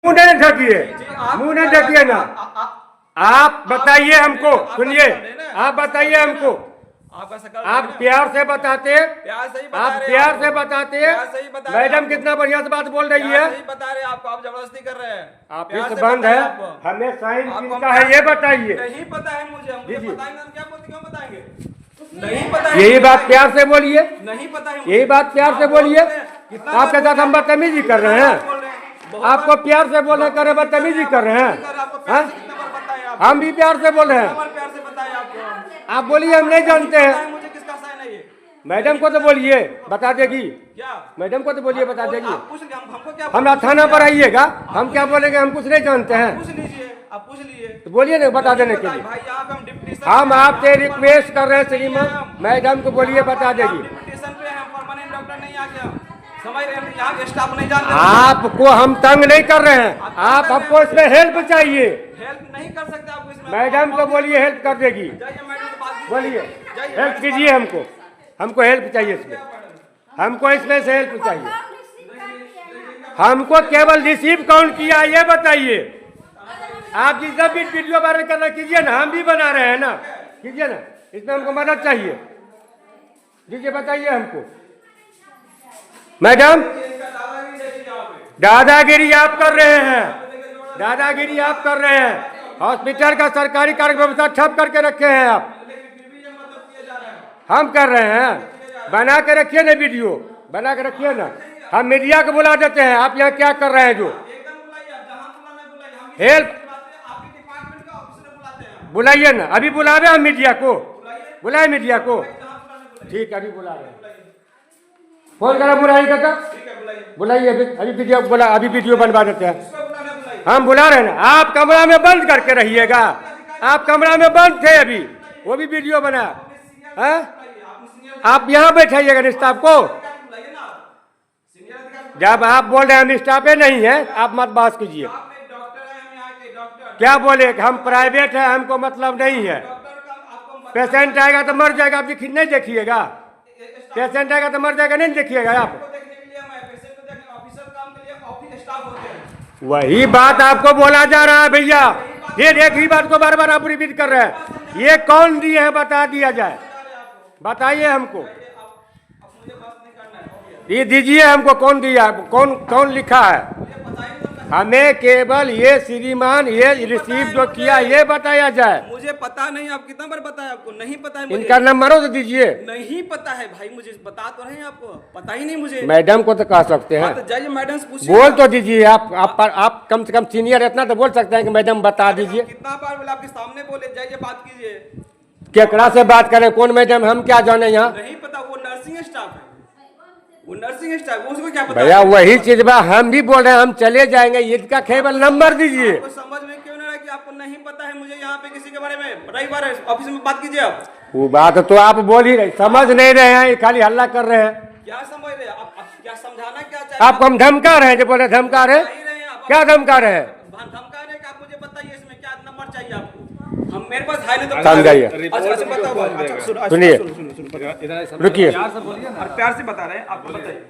मुंह नहीं ढकिए, मुंह नहीं ढकिए ना। आप बताइए हमको, सुनिए, आप बताइए हमको। आप प्यार से बताते, आप प्यार से बताते। मैडम कितना बढ़िया से बात बोल रही है। बता रहे आपको, आप जबरदस्ती कर रहे हैं। ऑफिस बंद है, हमें साइन किसका है ये बताइए। नहीं पता है मुझे, हम बताएंगे, हम क्या बोलते, क्यों बताएंगे? नहीं पता है। यही बात प्यार से बोलिए, नहीं पता है, यही बात प्यार से बोलिए। आपके साथ हम बदतमीजी कर रहे हैं, आपको प्यार से बोल रहे कर बदतमीजी कर रहे हैं। हम भी प्यार से बोल रहे हैं, प्यार से बताया आपको। आप बोलिए हम नहीं जानते हैं। मुझे किसका साइन है ये? मैडम को तो बोलिए, बता देगी। क्या मैडम को तो बोलिए, बता देगी। हमको क्या, हमरा थाना पर आइएगा, हम क्या बोलेंगे, हम कुछ नहीं जानते हैं। पूछ लीजिए, आप पूछ लीजिए। तो बोलिए ना, बता देने के लिए। भाई यहाँ पे हम डिप्टी हम आपसे रिक्वेस्ट कर रहे हैं श्रीमान, मैडम को बोलिए, बता देगी। डिप्टीशन पे हैं, परमानेंट डॉक्टर नहीं आ गया, समझ रहे हैं, यहाँ के स्टाफ नहीं जानते। आपको हम तंग नहीं कर रहे हैं, आप हमको इसमें हेल्प चाहिए। हेल्प नहीं कर सकते आपको इसमें। मैडम को बोलिए, हेल्प कर देगी। जाइए मैडम से बात कीजिए। बोलिए, जाइए, हेल्प कीजिए हमको, हमको हेल्प चाहिए इसमें, हमको इसमें से हेल्प चाहिए। हमको केवल रिसीव कौन किया ये बताइए। आप जिस भी वीडियो वायरल कर रहे कीजिए ना, हम भी बना रहे हैं ना, कीजिए ना, इसमें हमको मदद चाहिए। दीजिए, बताइए हमको। मैडम, दादागिरी आप कर रहे हैं, दादागिरी आप कर रहे हैं। हॉस्पिटल का सरकारी कार्य व्यवस्था ठप करके रखे हैं आप। हम कर रहे हैं, बना के रखिए ना, वीडियो बना के रखिए ना। हम मीडिया को बुला देते हैं, आप यहाँ क्या कर रहे हैं। जो हेल्प बुलाइए ना, अभी बुलावे हम मीडिया को, बुलाए मीडिया को। ठीक है, अभी बुला रहे हैं। फोन करा, बुलाइए काका, बुलाइए अभी वीडियो बुला, अभी वीडियो बनवा देते हैं। हम बुला रहे हैं ना, आप कमरा में बंद करके रहिएगा। आप कमरा में बंद थे अभी, वो भी वीडियो बना है। आप यहाँ बैठाइएगा स्टाफ को। जब आप बोल रहे हैं हम स्टाफे नहीं है, आप मत बात कीजिए। क्या बोले कि हम प्राइवेट है, हमको मतलब नहीं है। पेशेंट आएगा तो मर जाएगा, आप नहीं देखिएगा। पेशेंट आएगा तो मर जाएगा, नहीं देखिएगा आप। वही बात आपको बोला जा रहा है भैया, फिर एक ही बात को बार बार आप रिपीट कर रहे हैं। ये कौन दिए हैं, बता दिया जाए, बताइए हमको। ये दीजिए हमको, कौन दिया, कौन कौन लिखा है। हमें केवल ये श्रीमान ये रिसीव जो किया ये बताया जाए। मुझे पता नहीं, आप कितना बार बताया, आपको नहीं पता है मुझे। इनका नंबर हो तो दीजिए। नहीं पता है भाई, मुझे बता तो रहे हैं आपको, पता ही नहीं मुझे। मैडम को तो कह सकते हैं, तो जाइए मैडम से पूछिए। बोल तो दीजिए। आप कम से कम सीनियर इतना तो बोल सकते हैं कि मैडम बता दीजिए। कितना बार बोला, आपके सामने बोले, जाइए बात कीजिए। केकरा से बात करें, कौन मैडम, हम क्या जाने यहाँ। नहीं पता, वो नर्सिंग स्टाफ है, वो नर्सिंग स्टाफ, उसको क्या पता। भैया वही चीज बा, हम भी बोल रहे हैं, हम चले जाएंगे। इसका केवल नंबर दीजिए। आपको समझ में क्यों नहीं रहा कि आपको नहीं पता है मुझे यहाँ पे किसी के बारे में। रही बार ऑफिस में बात कीजिए आप। वो बात तो आप बोल ही रहे, समझ नहीं रहे हैं, खाली हल्ला कर रहे हैं। क्या समझ रहे हैं आप, क्या समझाना क्या चाहिए आपको हम धमका रहे हैं, जो बोले धमका रहे, क्या धमका रहे हैं। धमका रहे कि आप मुझे बताइए इसमें क्या नंबर चाहिए आपको। हम मेरे पास है नहीं तो समझाइए। अच्छा बताओ, सुनिए, रुकिए, प्यार से बता रहे हैं, आपको बताइए।